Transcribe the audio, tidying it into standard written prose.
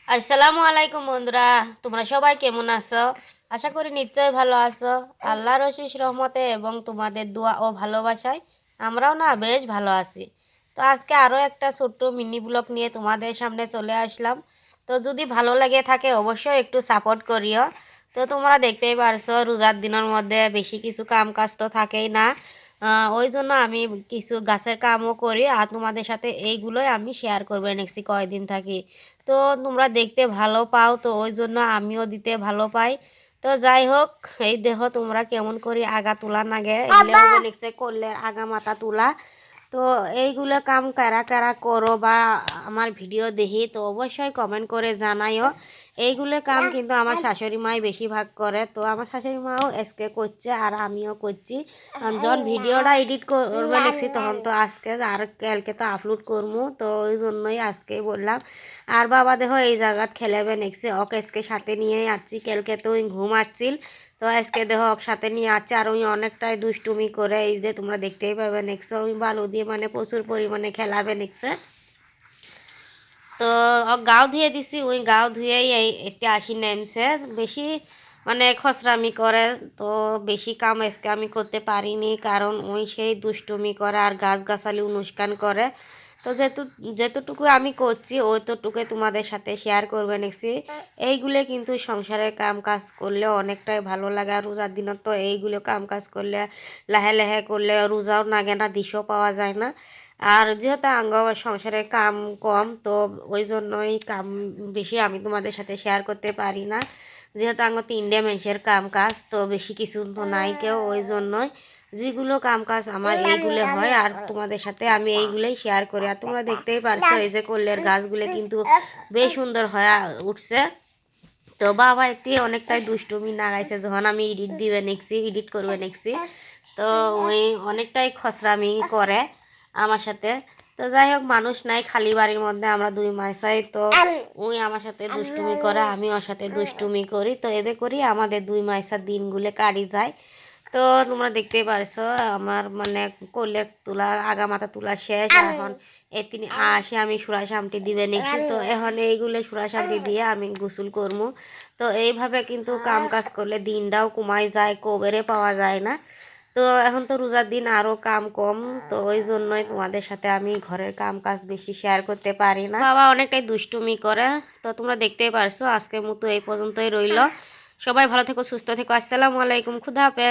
আসসালামু আলাইকুম বন্ধুরা, তোমরা সবাই কেমন আছো? আশা করি নিশ্চয়ই ভালো আছো। আল্লাহর অশেষ রহমতে এবং তোমাদের দোয়া ও ভালোবাসায় আমরাও না বেশ ভালো আছি। তো আজকে আরও একটা ছোট্ট মিনি ব্লগ নিয়ে তোমাদের সামনে চলে আসলাম। তো যদি ভালো লাগে থাকে অবশ্যই একটু সাপোর্ট করিও। তো তোমরা দেখতেই পারছো রোজার দিনের মধ্যে বেশি কিছু কাম কাজ তো থাকেই না। ওই জন্য আমি কিছু গাছের কামও করি আর তোমাদের সাথে এইগুলোই আমি শেয়ার করবো নেক্সট কয়দিন থাকি। তো তোমরা দেখতে ভালো পাও, তো ওই জন্য আমিও দিতে ভালো পাই। তো যাই হোক, এই দেখো তোমরা কেমন করি আগা তোলা নাগে, এগুলো হবে নেক্সট করলে আগা মাথা তোলা। তো এইগুলো কাম কারা কারা করো বা আমার ভিডিও দেখি তো অবশ্যই কমেন্ট করে জানাইও। এইগুলো কাম কিন্তু আমার শাশুড়ি মাই বেশিরভাগ করে, তো আমার শাশুড়ি মাও আজকে করছে আর আমিও করছি। যখন ভিডিওটা এডিট করবে দেখছি তখন তো আজকে আর কালকে তো আপলোড করবো, তো ওই জন্যই আজকেই বললাম। আর বাবা দেখো এই জায়গাত খেলেবে নেক্সে ওকে আজকে সাথে নিয়ে যাচ্ছি, কালকে তো ওই ঘুমাচ্ছিল, তো আজকে দেখো ওকে সাথে নিয়ে যাচ্ছে। আর ওই অনেকটাই দুষ্টুমি করে, এই যে তোমরা দেখতেই পাবে নেক্সে ওই বালু দিয়ে মানে প্রচুর পরিমাণে খেলাবে নেক্সে। তো গাও ধুয়ে দিছি, ওই গাও ধুয়েই এতে আসি নেমছে বেশি মানে খসরামি করে। তো বেশি কাম আজকে আমি করতে পারিনি, কারণ ওই সেই দুষ্টুমি করে আর গাছগাছালি অনুষ্ঠান করে। তো যেতটুকু আমি করছি ওইতটুকুই তোমাদের সাথে শেয়ার করবে নেছি। এইগুলো কিন্তু সংসারের কাম কাজ করলে অনেকটাই ভালো লাগে। আর রোজার দিনত তো এইগুলো কাম কাজ করলে লাহে লাহে করলে রোজাও নাগে না, দিশও পাওয়া যায় না। আর যেহেতু আঙ্গ সংসারের কাম কম, তো ওই জন্যই কাম বেশি আমি তোমাদের সাথে শেয়ার করতে পারি না। যেহেতু আঙ্গ তিনটে মানুষের কাম কাজ, তো বেশি কিছু তো নাই কেউ, ওই জন্যই যেগুলো কাম কাজ আমার এইগুলো হয় আর তোমাদের সাথে আমি এইগুলোই শেয়ার করি। আর তোমরা দেখতেই পারছো এই যে কল্লের গাছগুলো কিন্তু বেশ সুন্দর হয়ে উঠছে। তো বাবা এতে অনেকটাই দুষ্টুমি নাগাইছে যখন আমি এডিট করবে নেক্সি, তো ওই অনেকটাই খসরামি করে আমার সাথে। তো যাই হোক, মানুষ নাই খালি বাড়ির মধ্যে আমরা দুই মাইসাই, তো ওই আমার সাথে দুষ্টুমি করে আমি ওর সাথে দুষ্টুমি করি, তো এবে করি আমাদের দুই মাইসার দিনগুলো কাটি যায়। তো তোমরা দেখতেই পারছো আমার মানে কোলের তোলা আগা মাথা তোলা শেষ। এখন তিনি আসে আমি সুরা সামটি দিবে নিচ্ছি, তো এখন এইগুলো সুরা সামটি দিয়ে আমি গোসল করবো। তো এইভাবে কিন্তু কাম কাজ করলে দিনটাও কমাই যায়, কবেরে পাওয়া যায় না। তো এখন তো রোজার দিন আরো কাম কম, তো ওই জন্যই তোমাদের সাথে আমি ঘরের কাম কাজ বেশি শেয়ার করতে পারি না। বাবা অনেকটাই দুষ্টুমি করে। তো তোমরা দেখতেই পারছো আজকের মতো এই পর্যন্তই রইল। সবাই ভালো থেকো, সুস্থ থেকো, আসসালামু আলাইকুম, খুদা হাফেজ।